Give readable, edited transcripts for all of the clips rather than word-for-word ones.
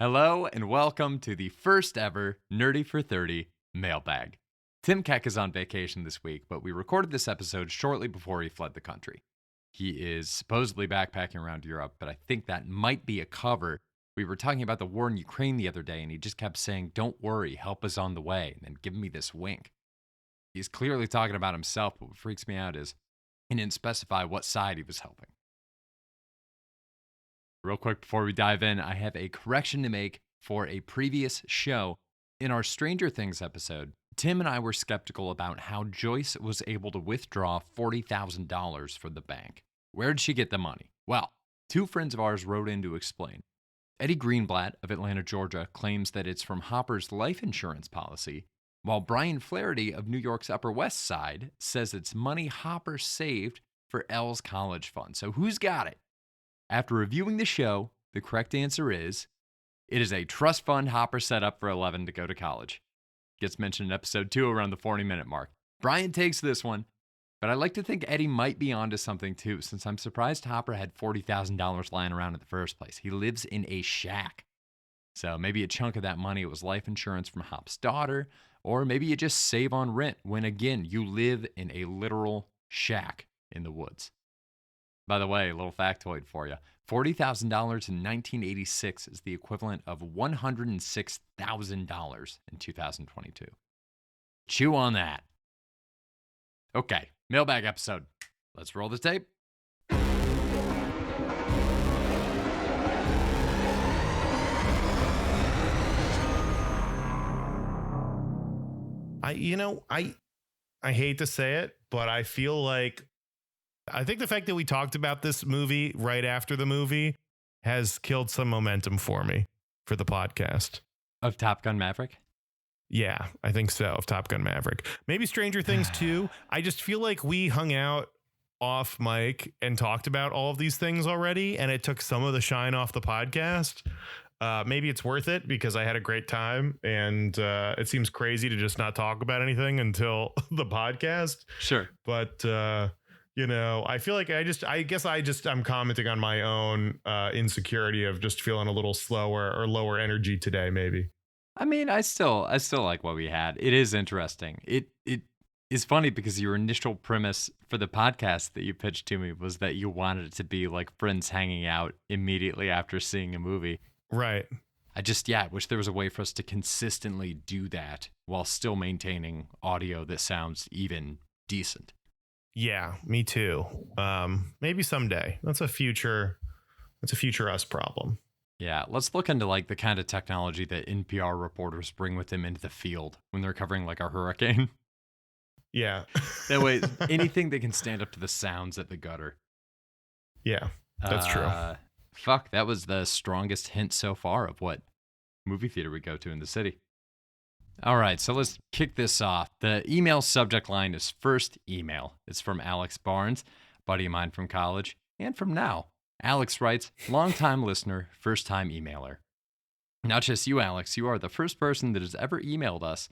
Hello and welcome to the first ever Nerdy for 30 Mailbag. Tim Keck is on vacation this week, but we recorded this episode shortly before he fled the country. He is supposedly backpacking around Europe, but I think that might be a cover. We were talking about the war in Ukraine the other day, and he just kept saying, "Don't worry, help is on the way," and then giving me this wink. He's clearly talking about himself, but what freaks me out is he didn't specify what side he was helping. Real quick before we dive in, I have a correction to make for a previous show. In our Stranger Things episode, Tim and I were skeptical about how Joyce was able to withdraw $40,000 from the bank. Where did she get the money? Well, two friends of ours wrote in to explain. Eddie Greenblatt of Atlanta, Georgia, claims that it's from Hopper's life insurance policy, while Brian Flaherty of New York's Upper West Side says it's money Hopper saved for Elle's college fund. So who's got it? After reviewing the show, the correct answer is, it is a trust fund Hopper set up for 11 to go to college. Gets mentioned in episode 2 around the 40-minute mark. Brian takes this one, but I like to think Eddie might be onto something too, since I'm surprised Hopper had $40,000 lying around in the first place. He lives in a shack. So maybe a chunk of that money was life insurance from Hop's daughter, or maybe you just save on rent when, again, you live in a literal shack in the woods. By the way, a little factoid for you. $40,000 in 1986 is the equivalent of $106,000 in 2022. Chew on that. Okay, mailbag episode. Let's roll the tape. I hate to say it, but I feel like I think the fact that we talked about this movie right after the movie has killed some momentum for me for the podcast. Of Top Gun Maverick? Yeah, I think so. Of Top Gun Maverick. Maybe Stranger Things too. I just feel like we hung out off mic and talked about all of these things already, and it took some of the shine off the podcast. Maybe it's worth it because I had a great time, and it seems crazy to just not talk about anything until the podcast. Sure. But I feel like I'm commenting on my own insecurity of just feeling a little slower or lower energy today, maybe. I mean, I still like what we had. It is interesting. It is funny because your initial premise for the podcast that you pitched to me was that you wanted it to be like friends hanging out immediately after seeing a movie. Right. I wish there was a way for us to consistently do that while still maintaining audio that sounds even decent. Yeah, me too. Maybe someday. That's a future us problem. Yeah, let's look into like the kind of technology that NPR reporters bring with them into the field when they're covering like a hurricane. Yeah. That way, anything that can stand up to the sounds at the gutter. Yeah, that's true. Fuck, that was the strongest hint so far of what movie theater we go to in the city. All right, so let's kick this off. The email subject line is first email. It's from Alex Barnes, buddy of mine from college, and from now. Alex writes, longtime listener, first-time emailer. Not just you, Alex. You are the first person that has ever emailed us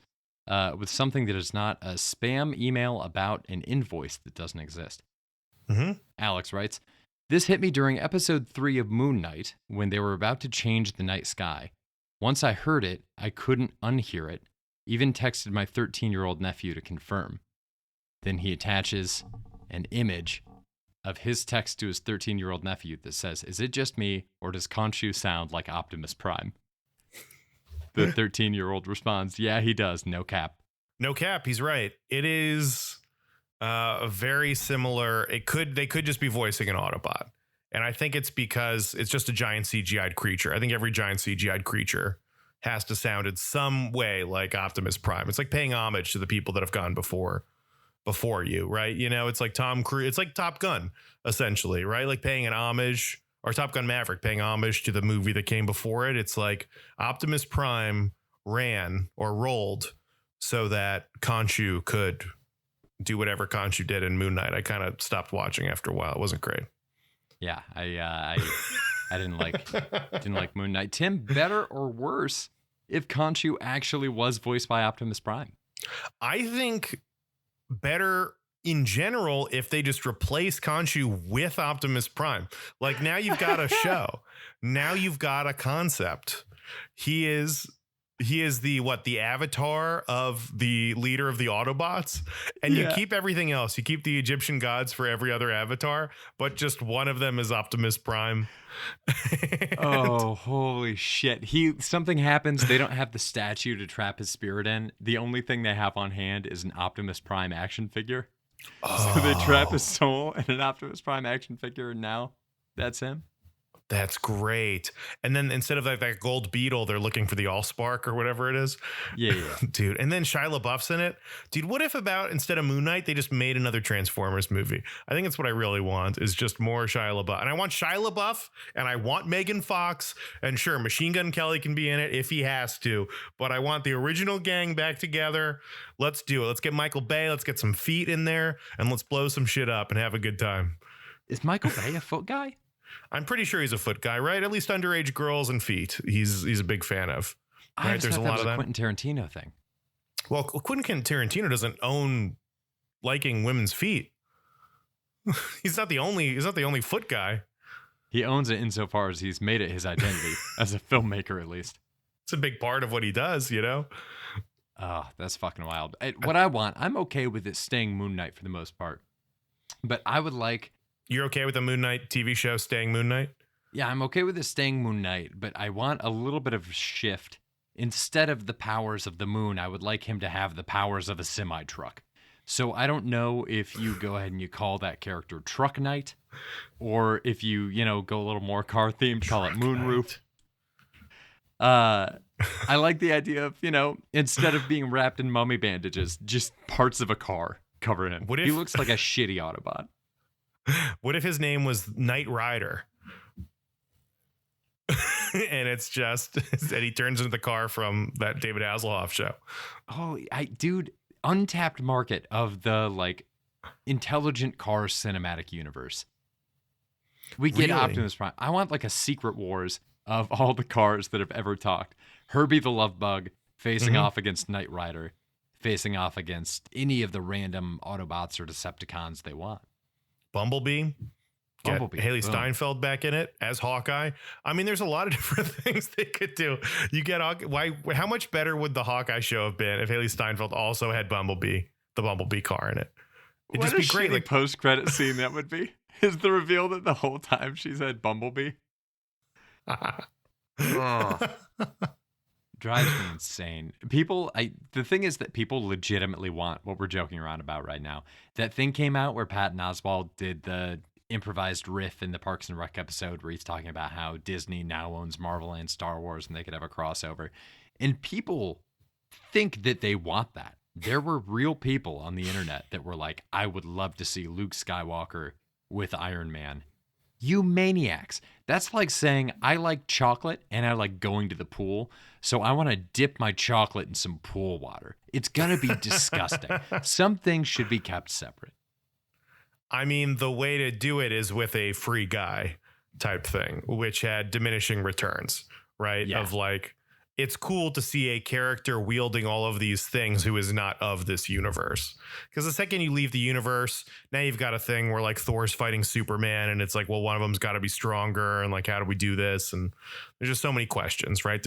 with something that is not a spam email about an invoice that doesn't exist. Mm-hmm. Alex writes, this hit me during episode 3 of Moon Knight when they were about to change the night sky. Once I heard it, I couldn't unhear it. Even texted my 13-year-old nephew to confirm. Then he attaches an image of his text to his 13-year-old nephew that says, is it just me, or does Khonshu sound like Optimus Prime? The 13-year-old responds, yeah, he does. No cap. No cap. He's right. It is very similar. They could just be voicing an Autobot. And I think it's because it's just a giant CGI'd creature. I think every giant CGI'd creature has to sound in some way like Optimus Prime. It's like paying homage to the people that have gone before you, right? It's like Tom Cruise. It's like Top Gun, essentially, right? Like paying an homage, or Top Gun Maverick paying homage to the movie that came before it. It's like Optimus Prime ran or rolled so that Khonshu could do whatever Khonshu did in Moon Knight. I kind of stopped watching after a while. It wasn't great. Yeah, I didn't like Moon Knight. Tim, better or worse if Khonshu actually was voiced by Optimus Prime? I think better in general if they just replace Khonshu with Optimus Prime. Like, now you've got a show. Now you've got a concept. He is the avatar of the leader of the Autobots, and you keep everything else. You keep the Egyptian gods for every other avatar, but just one of them is Optimus Prime. Oh, holy shit. Something happens, they don't have the statue to trap his spirit in. The only thing they have on hand is an Optimus Prime action figure. Oh, So they trap his soul in an Optimus Prime action figure, and now that's him. that's great. And then instead of like that gold beetle, they're looking for the Allspark or whatever it is. Yeah. Dude. And then Shia LaBeouf's in it. Dude, what if instead of Moon Knight, they just made another Transformers movie? I think that's what I really want, is just more Shia LaBeouf. And I want Shia LaBeouf, and I want Megan Fox, and sure, Machine Gun Kelly can be in it if he has to, but I want the original gang back together. Let's do it. Let's get Michael Bay. Let's get some feet in there, and let's blow some shit up and have a good time. Is Michael Bay a foot guy? I'm pretty sure he's a foot guy, right? At least underage girls and feet. He's a big fan of. I Right? There's a thought that lot was of a that. Quentin Tarantino thing. Well, Quentin Tarantino doesn't own liking women's feet. He's not the only foot guy. He owns it insofar as he's made it his identity as a filmmaker, at least. It's a big part of what he does, you know? Oh, that's fucking wild. What I want, I'm okay with it staying Moon Knight for the most part, but I would like. You're okay with the Moon Knight TV show staying Moon Knight? Yeah, I'm okay with it staying Moon Knight, but I want a little bit of a shift. Instead of the powers of the moon, I would like him to have the powers of a semi-truck. So I don't know if you go ahead and you call that character Truck Knight, or if you go a little more car themed, call it Moonroof. I like the idea of, instead of being wrapped in mummy bandages, just parts of a car cover him. He looks like a shitty Autobot. What if his name was Knight Rider? And it's just that he turns into the car from that David Hasselhoff show. Oh, dude, untapped market of the intelligent cars cinematic universe. We get Really? Optimus Prime. I want a Secret Wars of all the cars that have ever talked. Herbie the Love Bug facing off against Knight Rider, facing off against any of the random Autobots or Decepticons they want. Bumblebee. Get Haley boom. Steinfeld back in it as Hawkeye. I mean, there's a lot of different things they could do. You get how much better would the Hawkeye show have been if Haley Steinfeld also had the Bumblebee car in it? It'd What just be great. Like post-credit scene that would be is the reveal that the whole time she's had Bumblebee. Drives me insane. The thing is that people legitimately want what we're joking around about right now. That thing came out where Patton Oswalt did the improvised riff in the Parks and Rec episode where he's talking about how Disney now owns Marvel and Star Wars and they could have a crossover. And people think that they want that. There were real people on the internet that were like, I would love to see Luke Skywalker with Iron Man. You maniacs. That's like saying, I like chocolate and I like going to the pool, so I want to dip my chocolate in some pool water. It's going to be disgusting. Some things should be kept separate. I mean, the way to do it is with a free guy type thing, which had diminishing returns, right? Yeah. Of it's cool to see a character wielding all of these things who is not of this universe. Because the second you leave the universe, now you've got a thing where Thor's fighting Superman and it's well, one of them's got to be stronger. And how do we do this? And there's just so many questions, right?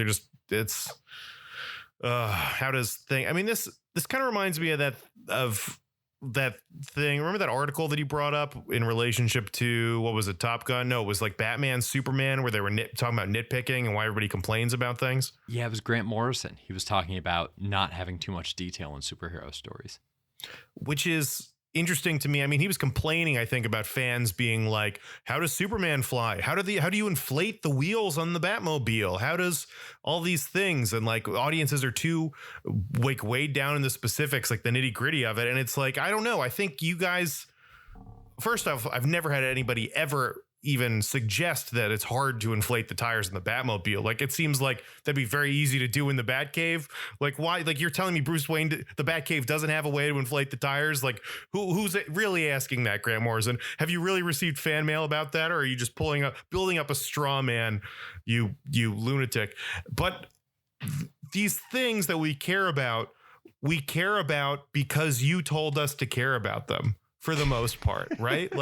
How does thing, I mean, this kind of reminds me of that thing. Remember that article that he brought up in relationship to, what was it, Top Gun? No, it was Batman, Superman, where they were talking about nitpicking and why everybody complains about things. Yeah, it was Grant Morrison. He was talking about not having too much detail in superhero stories. Which is interesting to me. I mean, he was complaining, I think, about fans being like, how does Superman fly? How do you inflate the wheels on the Batmobile? How does all these things? And audiences are too weighed down in the specifics, the nitty gritty of it. And it's I don't know. I think you guys, first off, I've never had anybody ever even suggest that it's hard to inflate the tires in the Batmobile. It seems that'd be very easy to do in the Batcave. Why? You're telling me Bruce Wayne, the Batcave doesn't have a way to inflate the tires? Who's really asking that, Grant Morrison? Have you really received fan mail about that, or are you just building up a straw man, you lunatic? But these things that we care about because you told us to care about them for the most part, right?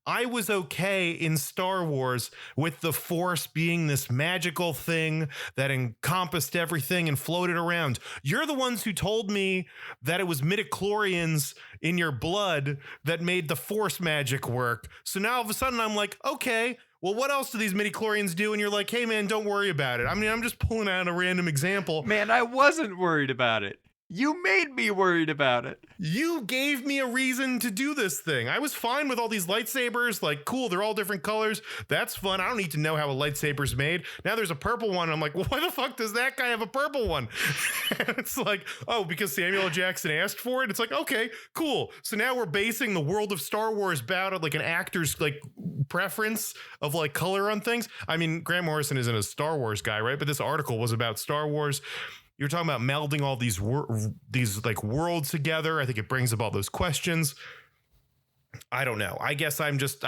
I was okay in Star Wars with the Force being this magical thing that encompassed everything and floated around. You're the ones who told me that it was midichlorians in your blood that made the Force magic work. So now all of a sudden I'm like, okay, well, what else do these midichlorians do? And you're like, hey, man, don't worry about it. I mean, I'm just pulling out a random example. Man, I wasn't worried about it. You made me worried about it. You gave me a reason to do this thing. I was fine with all these lightsabers. Like, cool, they're all different colors. That's fun. I don't need to know how a lightsaber's made. Now there's a purple one. I'm like, well, why the fuck does that guy have a purple one? And it's like, oh, because Samuel L. Jackson asked for it. It's like, okay, cool. So now we're basing the world of Star Wars about like an actor's like preference of like color on things. I mean, Grant Morrison isn't a Star Wars guy, right? But this article was about Star Wars. You're talking about melding all these like worlds together. I think it brings up all those questions. I don't know. I guess I just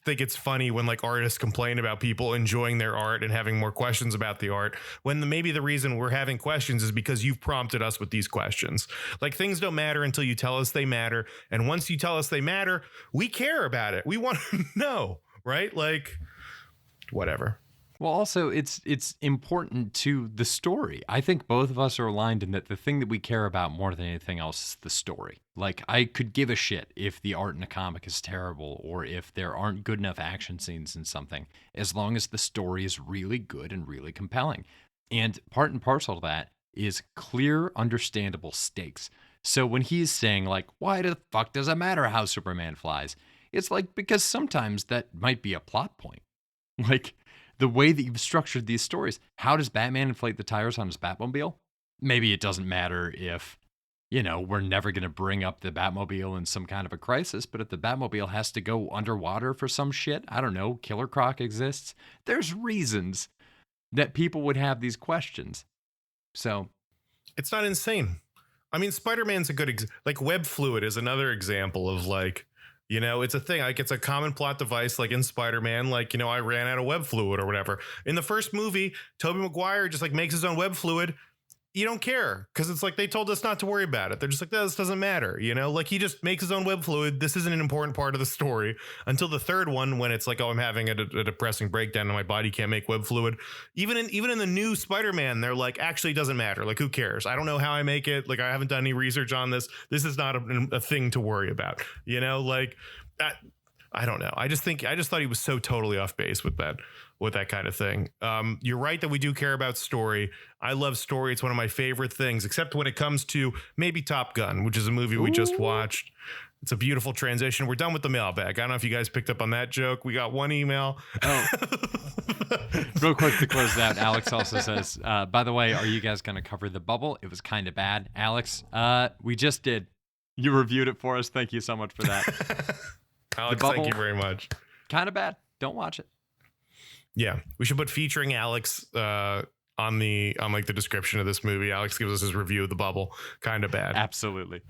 think it's funny when like artists complain about people enjoying their art and having more questions about the art, when maybe the reason we're having questions is because you've prompted us with these questions. Like, things don't matter until you tell us they matter. And once you tell us they matter, we care about it. We want to know, right? Like, whatever. Well, also, it's important to the story. I think both of us are aligned in that the thing that we care about more than anything else is the story. Like, I could give a shit if the art in a comic is terrible or if there aren't good enough action scenes in something, as long as the story is really good and really compelling. And part and parcel to that is clear, understandable stakes. So when he's saying, like, why the fuck does it matter how Superman flies? It's like, because sometimes that might be a plot point. Like, the way that you've structured these stories, how does Batman inflate the tires on his Batmobile? Maybe it doesn't matter if, we're never going to bring up the Batmobile in some kind of a crisis, but if the Batmobile has to go underwater for some shit, I don't know, Killer Croc exists. There's reasons that people would have these questions. So it's not insane. I mean, Spider-Man's a good, like web fluid is another example of like, it's a thing. Like, it's a common plot device, like in Spider-Man, like, I ran out of web fluid or whatever. In the first movie, Tobey Maguire just like makes his own web fluid. You don't care because it's like they told us not to worry about it. They're just like, this doesn't matter. Like, he just makes his own web fluid. This isn't an important part of the story until the third one, when it's like, oh, I'm having a depressing breakdown and my body can't make web fluid. Even in the new Spider-Man, they're like, actually, it doesn't matter. Like, who cares? I don't know how I make it. Like, I haven't done any research on this. This is not a thing to worry about. Like that. I don't know. I just thought he was so totally off base with that kind of thing. You're right that we do care about story. I love story. It's one of my favorite things, except when it comes to maybe Top Gun, which is a movie we just watched. It's a beautiful transition. We're done with the mailbag. I don't know if you guys picked up on that joke. We got one email. Oh. Real quick to close that, Alex also says, by the way, are you guys going to cover The Bubble? It was kind of bad. Alex, we just did. You reviewed it for us. Thank you so much for that. Alex, thank you very much. Kind of bad. Don't watch it. Yeah, we should put featuring Alex on like the description of this movie. Alex gives us his review of The Bubble. Kind of bad. Absolutely.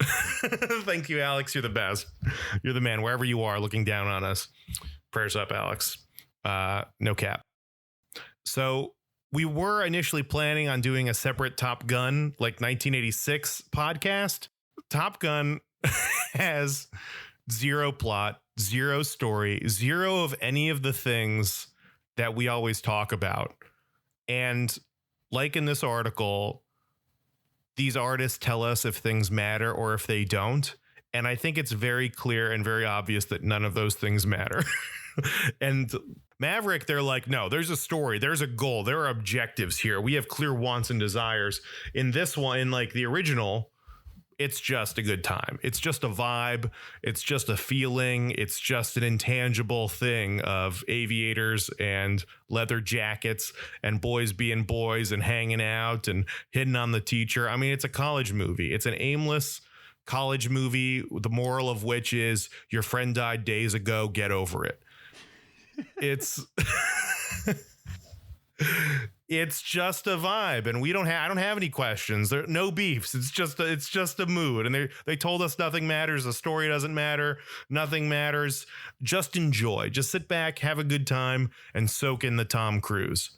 Thank you, Alex. You're the best. You're the man. Wherever you are, looking down on us. Prayers up, Alex. No cap. So we were initially planning on doing a separate Top Gun, like 1986 podcast. Top Gun has zero plot, zero story, zero of any of the things that we always talk about. And like in this article, these artists tell us if things matter or if they don't. And I think it's very clear and very obvious that none of those things matter. And Maverick, they're like, no, there's a story, there's a goal, there are objectives here. We have clear wants and desires. In this one, in like the original, it's just a good time. It's just a vibe. It's just a feeling. It's just an intangible thing of aviators and leather jackets and boys being boys and hanging out and hitting on the teacher. I mean, it's a college movie. It's an aimless college movie, the moral of which is your friend died days ago. Get over it. It's it's just a vibe, and I don't have any questions. There are no beefs. It's just a mood, and they told us nothing matters. The story doesn't matter. Nothing matters. Just enjoy. Just sit back, have a good time, and soak in the Tom Cruise,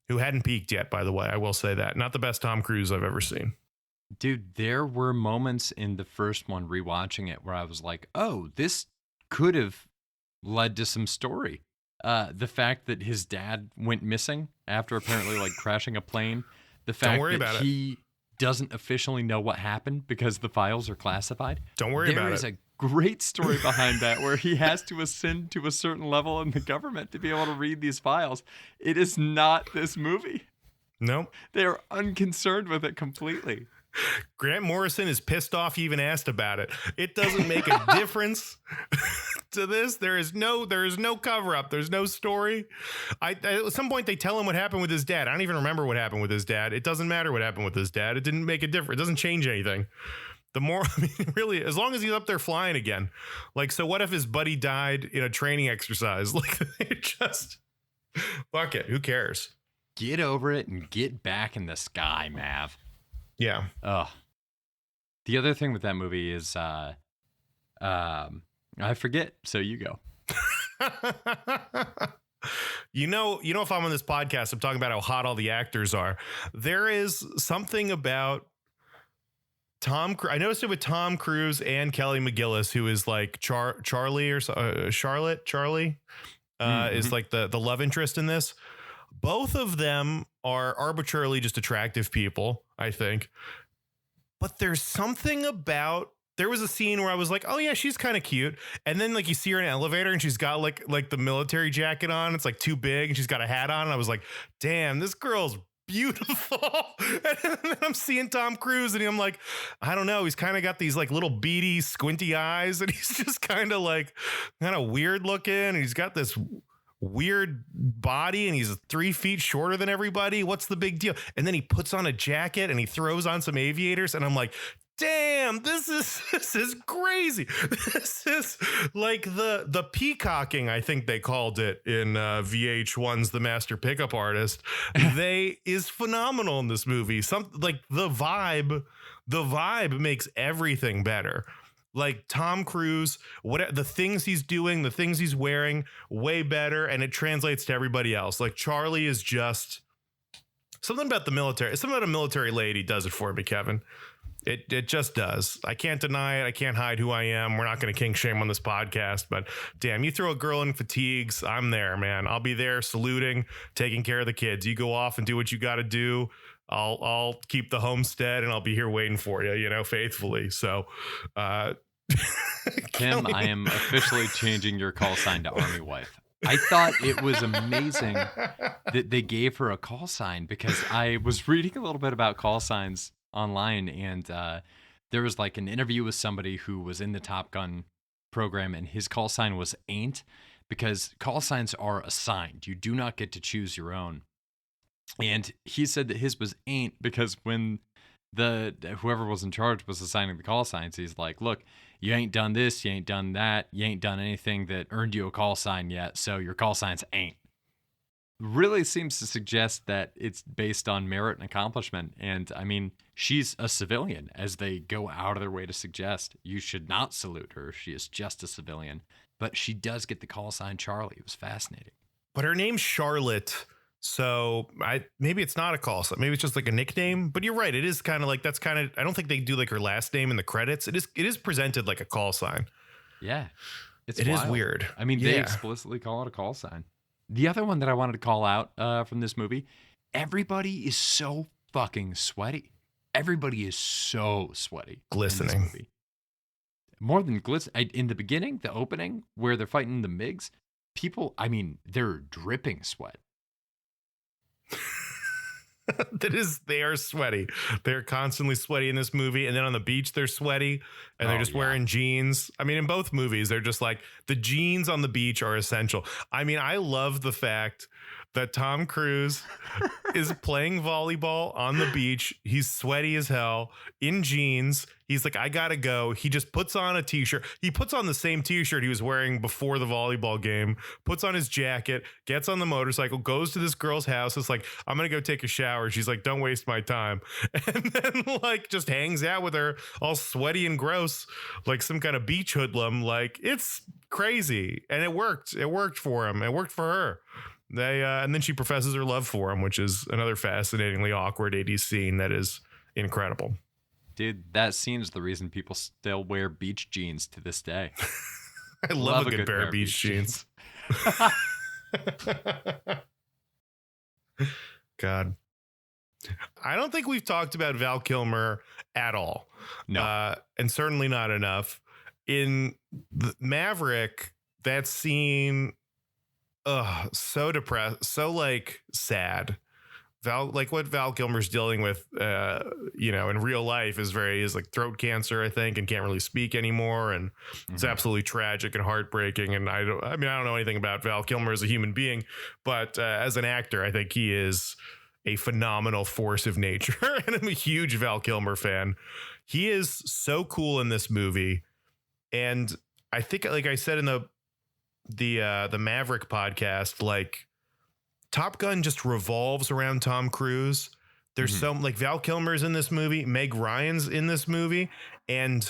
who hadn't peaked yet, by the way. I will say that. Not the best Tom Cruise I've ever seen. Dude, there were moments in the first one rewatching it where I was like, oh, this could have led to some story. The fact that his dad went missing after apparently like crashing a plane. The fact that he doesn't officially know what happened because the files are classified. Don't worry about it. There is a great story behind that where he has to ascend to a certain level in the government to be able to read these files. It is not this movie. Nope. They are unconcerned with it completely. Grant Morrison is pissed off he even asked about it. It doesn't make a difference to this. There is no cover up. There's no story. At some point they tell him what happened with his dad. I don't even remember what happened with his dad. It doesn't matter what happened with his dad. It didn't make a difference. It doesn't change anything. Really, as long as he's up there flying again. Like, so what if his buddy died in a training exercise? Like, just fuck it. Who cares? Get over it and get back in the sky, Mav. Yeah. The other thing with that movie is I forget, so you go. You know, if I'm on this podcast, I'm talking about how hot all the actors are. There is something about I noticed it with Tom Cruise and Kelly McGillis, who is like Charlie or Charlotte. Charlie is like the love interest in this. Both of them are arbitrarily just attractive people, I think. But there's something about, there was a scene where I was like, oh yeah, she's kind of cute. And then like you see her in an elevator and she's got like the military jacket on. It's like too big and she's got a hat on. And I was like, damn, this girl's beautiful. And then I'm seeing Tom Cruise and I'm like, I don't know. He's kind of got these like little beady, squinty eyes. And he's just kind of weird looking. And he's got this weird body and he's 3 feet shorter than everybody. What's the big deal? And then he puts on a jacket and he throws on some aviators and I'm like, damn, this is crazy. This is like the peacocking, I think they called it in VH1's The Master Pickup Artist. They is phenomenal in this movie. Like the vibe makes everything better. Like Tom Cruise, the things he's doing, the things he's wearing, way better, and it translates to everybody else. Like Charlie is just something about the military. Something about a military lady does it for me, Kevin. It just does. I can't deny it. I can't hide who I am. We're not going to kink shame on this podcast, but damn, you throw a girl in fatigues, I'm there, man. I'll be there saluting, taking care of the kids. You go off and do what you got to do. I'll keep the homestead and I'll be here waiting for you, faithfully. So, Tim, I am officially changing your call sign to Army Wife. I thought it was amazing that they gave her a call sign because I was reading a little bit about call signs online and there was like an interview with somebody who was in the Top Gun program and his call sign was ain't because call signs are assigned. You do not get to choose your own. And he said that his was ain't because when whoever was in charge was assigning the call signs, he's like, look, you ain't done this, you ain't done that, you ain't done anything that earned you a call sign yet, so your call signs ain't. Really seems to suggest that it's based on merit and accomplishment. And I mean, she's a civilian, as they go out of their way to suggest. You should not salute her. She is just a civilian. But she does get the call sign Charlie. It was fascinating. But her name's Charlotte. So maybe it's not a call sign. Maybe it's just like a nickname. But you're right. It is kind of like, that's kind of, I don't think they do like her last name in the credits. It is presented like a call sign. Yeah. It is weird. I mean, they explicitly call it a call sign. The other one that I wanted to call out from this movie, everybody is so fucking sweaty. Everybody is so sweaty. Glistening. In this movie. More than glistening. In the beginning, the opening, where they're fighting the MiGs, people, I mean, they're dripping sweat. They are sweaty. They're constantly sweaty in this movie. And then on the beach, they're sweaty and they're just wearing jeans. I mean, in both movies, they're just like the jeans on the beach are essential. I mean, I love the fact that Tom Cruise is playing volleyball on the beach. He's sweaty as hell in jeans. He's like, I gotta go. He just puts on a t-shirt. He puts on the same t-shirt he was wearing before the volleyball game, puts on his jacket, gets on the motorcycle, goes to this girl's house. It's like, I'm gonna go take a shower. She's like, don't waste my time. And then like just hangs out with her all sweaty and gross, like some kind of beach hoodlum. Like it's crazy. And it worked. It worked for him. It worked for her. And then she professes her love for him, which is another fascinatingly awkward 80s scene that is incredible. Dude, that scene is the reason people still wear beach jeans to this day. I love a good pair of beach jeans. God. I don't think we've talked about Val Kilmer at all. No. And certainly not enough. In Maverick, that scene, so depressed, so like sad. Like what Val Kilmer's dealing with, in real life is like throat cancer, I think, and can't really speak anymore. And it's absolutely tragic and heartbreaking. And I don't know anything about Val Kilmer as a human being, but as an actor, I think he is a phenomenal force of nature. And I'm a huge Val Kilmer fan. He is so cool in this movie. And I think, like I said in the Maverick podcast, like, Top Gun just revolves around Tom Cruise. There's so like Val Kilmer's in this movie, Meg Ryan's in this movie, and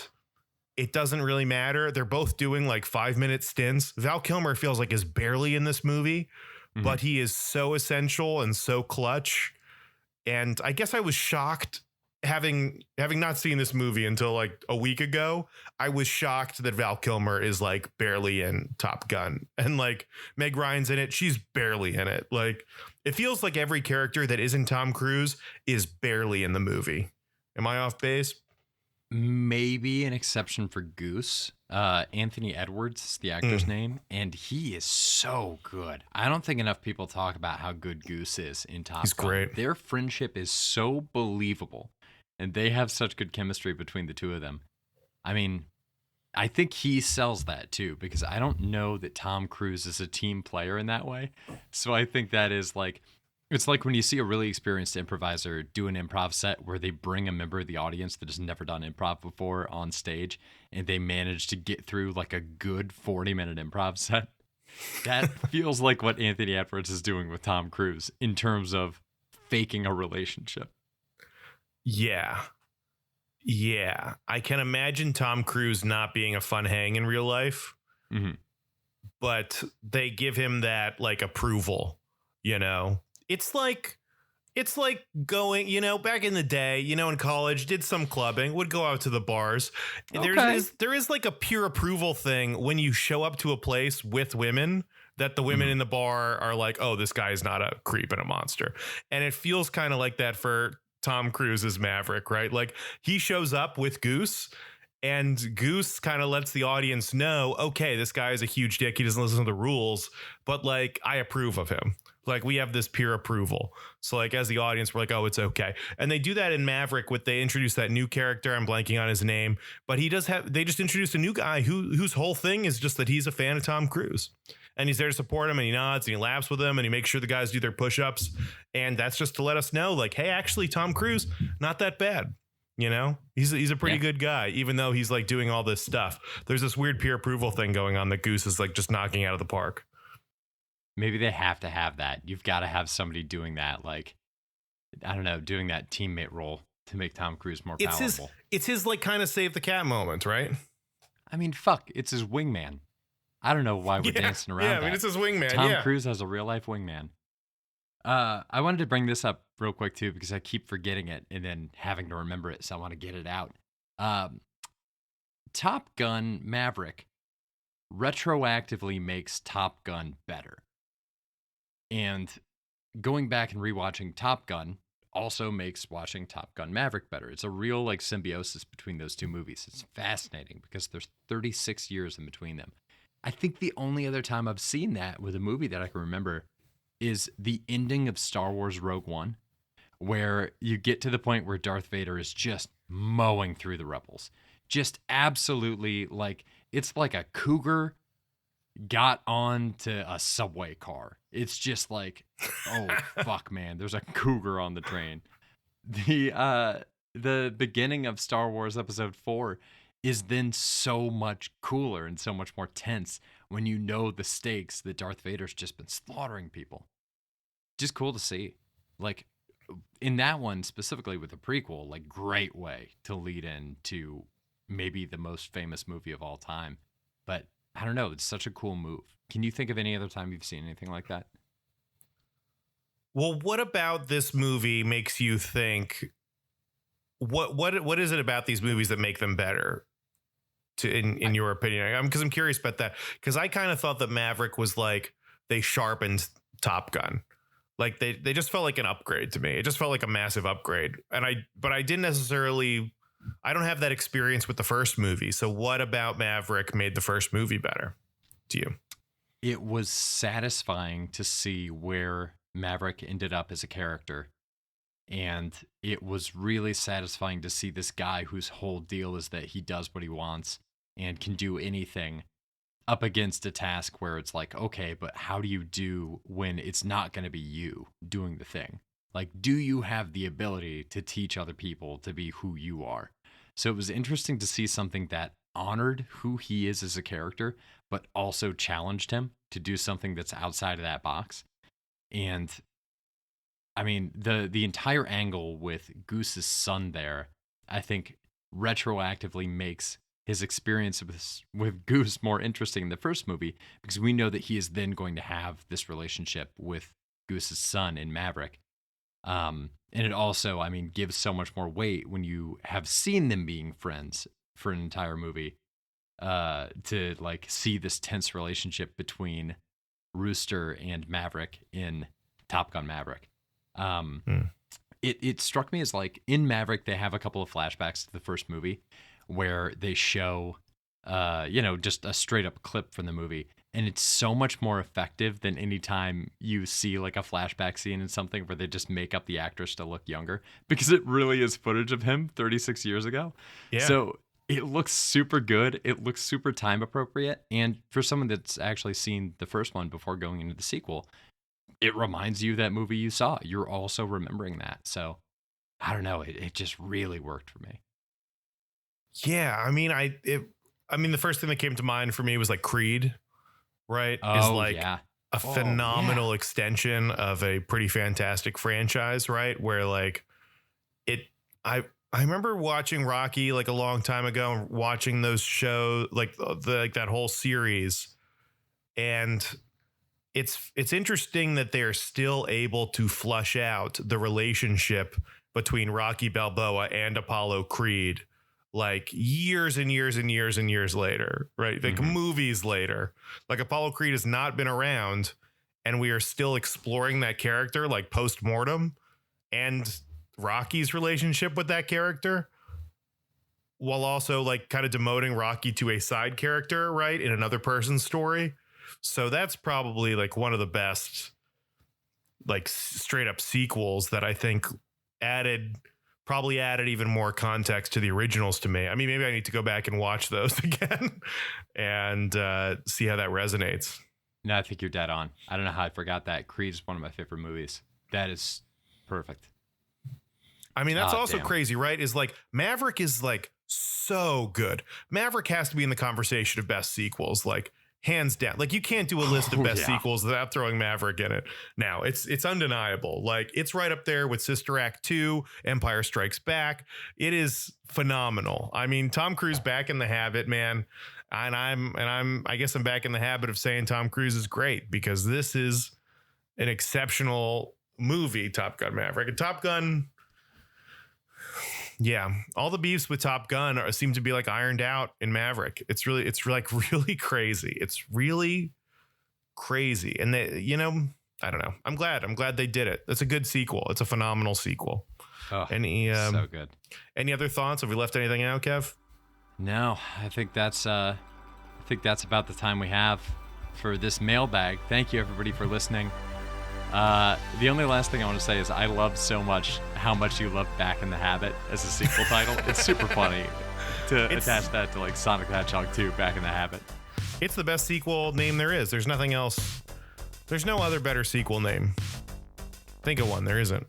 it doesn't really matter. They're both doing like 5-minute stints. Val Kilmer feels like is barely in this movie, but he is so essential and so clutch. And I guess I was shocked having not seen this movie until like a week ago. I was shocked that Val Kilmer is like barely in Top Gun, and like Meg Ryan's in it. She's barely in it. Like, it feels like every character that isn't Tom Cruise is barely in the movie. Am I off base? Maybe an exception for Goose. Anthony Edwards is the actor's name, and he is so good. I don't think enough people talk about how good Goose is in Top Gun. He's great. Their friendship is so believable, and they have such good chemistry between the two of them. I mean, I think he sells that too, because I don't know that Tom Cruise is a team player in that way. So I think that is like, it's like when you see a really experienced improviser do an improv set where they bring a member of the audience that has never done improv before on stage, and they manage to get through like a good 40-minute improv set. That feels like what Anthony Edwards is doing with Tom Cruise in terms of faking a relationship. Yeah. I can imagine Tom Cruise not being a fun hang in real life, but they give him that like approval, It's like going, back in the day, in college, did some clubbing, would go out to the bars. Okay. There is like a pure approval thing when you show up to a place with women, that the women in the bar are like, oh, this guy is not a creep and a monster. And it feels kind of like that for Tom Cruise's Maverick, right? Like, he shows up with Goose, and Goose kind of lets the audience know, okay, this guy is a huge dick. He doesn't listen to the rules, but like, I approve of him. Like, we have this peer approval. So like, as the audience, we're like, oh, it's okay. And they do that in Maverick they introduce that new character. I'm blanking on his name, but they just introduced a new guy whose whole thing is just that he's a fan of Tom Cruise, and he's there to support him, and he nods and he laughs with them, and he makes sure the guys do their push-ups. And that's just to let us know, like, hey, actually, Tom Cruise, not that bad. He's a pretty good guy, even though he's like doing all this stuff. There's this weird peer approval thing going on that Goose is like just knocking out of the park. Maybe they have to have that. You've got to have somebody doing that, like, I don't know, doing that teammate role to make Tom Cruise more palatable. It's his like kind of save the cat moment, right? I mean, fuck, it's his wingman. I don't know why we're dancing around that. I mean, it's his wingman. Tom Cruise has a real life wingman. I wanted to bring this up real quick too, because I keep forgetting it and then having to remember it, so I want to get it out. Top Gun Maverick retroactively makes Top Gun better. And going back and rewatching Top Gun also makes watching Top Gun Maverick better. It's a real like symbiosis between those two movies. It's fascinating because there's 36 years in between them. I think the only other time I've seen that with a movie that I can remember is the ending of Star Wars Rogue One, where you get to the point where Darth Vader is just mowing through the rebels. Just absolutely, like, it's like a cougar got onto a subway car. It's just like, oh, fuck, man, there's a cougar on the train. The beginning of Star Wars Episode 4 is then so much cooler and so much more tense when you know the stakes that Darth Vader's just been slaughtering people. Just cool to see. Like, in that one, specifically with the prequel, like, great way to lead into maybe the most famous movie of all time. But I don't know, it's such a cool move. Can you think of any other time you've seen anything like that? Well, what about this movie makes you think, what is it about these movies that make them better? in your opinion? Because I'm curious about that. Because I kind of thought that Maverick was like they sharpened Top Gun. Like they just felt like an upgrade to me. It just felt like a massive upgrade. But I didn't necessarily. I don't have that experience with the first movie. So what about Maverick made the first movie better to you? It was satisfying to see where Maverick ended up as a character. And it was really satisfying to see this guy whose whole deal is that he does what he wants and can do anything up against a task where it's like, okay, but how do you do when it's not going to be you doing the thing? Like, do you have the ability to teach other people to be who you are? So it was interesting to see something that honored who he is as a character, but also challenged him to do something that's outside of that box. And I mean, the entire angle with Goose's son there, I think retroactively makes his experience with Goose more interesting in the first movie, because we know that he is then going to have this relationship with Goose's son in Maverick. And it also, I mean, gives so much more weight when you have seen them being friends for an entire movie, to like see this tense relationship between Rooster and Maverick in Top Gun Maverick. It struck me as like in Maverick, they have a couple of flashbacks to the first movie where they show, just a straight up clip from the movie. And it's so much more effective than any time you see like a flashback scene in something where they just make up the actress to look younger, because it really is footage of him 36 years ago. Yeah. So it looks super good. It looks super time appropriate. And for someone that's actually seen the first one before going into the sequel, it reminds you that movie you saw. You're also remembering that. So I don't know. It just really worked for me. Yeah. I mean, the first thing that came to mind for me was like Creed, right? Is like a phenomenal extension of a pretty fantastic franchise, right? Where like I remember watching Rocky like a long time ago and watching those shows, like that whole series. And it's interesting that they're still able to flush out the relationship between Rocky Balboa and Apollo Creed, like years and years and years and years later, right? Like movies later. Like Apollo Creed has not been around, and we are still exploring that character like post-mortem and Rocky's relationship with that character, while also like kind of demoting Rocky to a side character, right, in another person's story. So that's probably like one of the best like straight up sequels that I think probably added even more context to the originals to me. I mean, maybe I need to go back and watch those again and see how that resonates. No, I think you're dead on. I don't know how I forgot that. Creed is one of my favorite movies. That is perfect. I mean, that's also crazy, right? Is like Maverick is like so good. Maverick has to be in the conversation of best sequels, like hands down. Like you can't do a list of best sequels without throwing Maverick in it. Now it's undeniable. Like it's right up there with Sister Act 2, Empire Strikes Back. It is phenomenal. I mean, Tom Cruise back in the habit, man. And I guess I'm back in the habit of saying Tom Cruise is great, because this is an exceptional movie, Top Gun Maverick. And Top Gun, yeah, all the beefs with Top Gun seem to be like ironed out in Maverick. It's like really crazy. It's really crazy. And they, I don't know. I'm glad they did it. It's a good sequel. It's a phenomenal sequel. Oh, so good. Any other thoughts? Have we left anything out, Kev? No, I think that's about the time we have for this mailbag. Thank you everybody for listening. The only last thing I want to say is I love so much how much you love Back in the Habit as a sequel title. It's super funny to attach that to like Sonic the Hedgehog 2, Back in the Habit. It's the best sequel name there is. There's nothing else. There's no other better sequel name. Think of one. There isn't.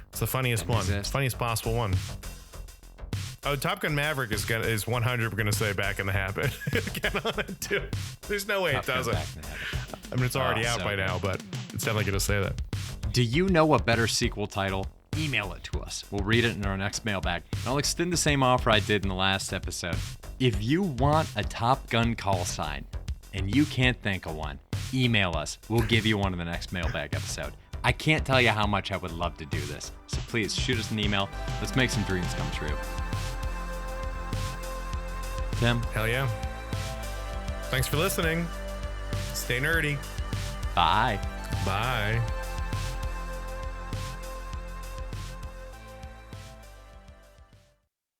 It's the funniest one. Funniest possible one. Oh, Top Gun Maverick is 100 going to say Back in the Habit. Get on it too. There's no way it doesn't. I mean, it's already out by now, but it's definitely going to say that. Do you know a better sequel title? Email it to us. We'll read it in our next mailbag. And I'll extend the same offer I did in the last episode. If you want a Top Gun call sign and you can't think of one, email us. We'll give you one in the next mailbag episode. I can't tell you how much I would love to do this. So please shoot us an email. Let's make some dreams come true. Tim. Hell yeah. Thanks for listening. Stay nerdy. Bye. Bye.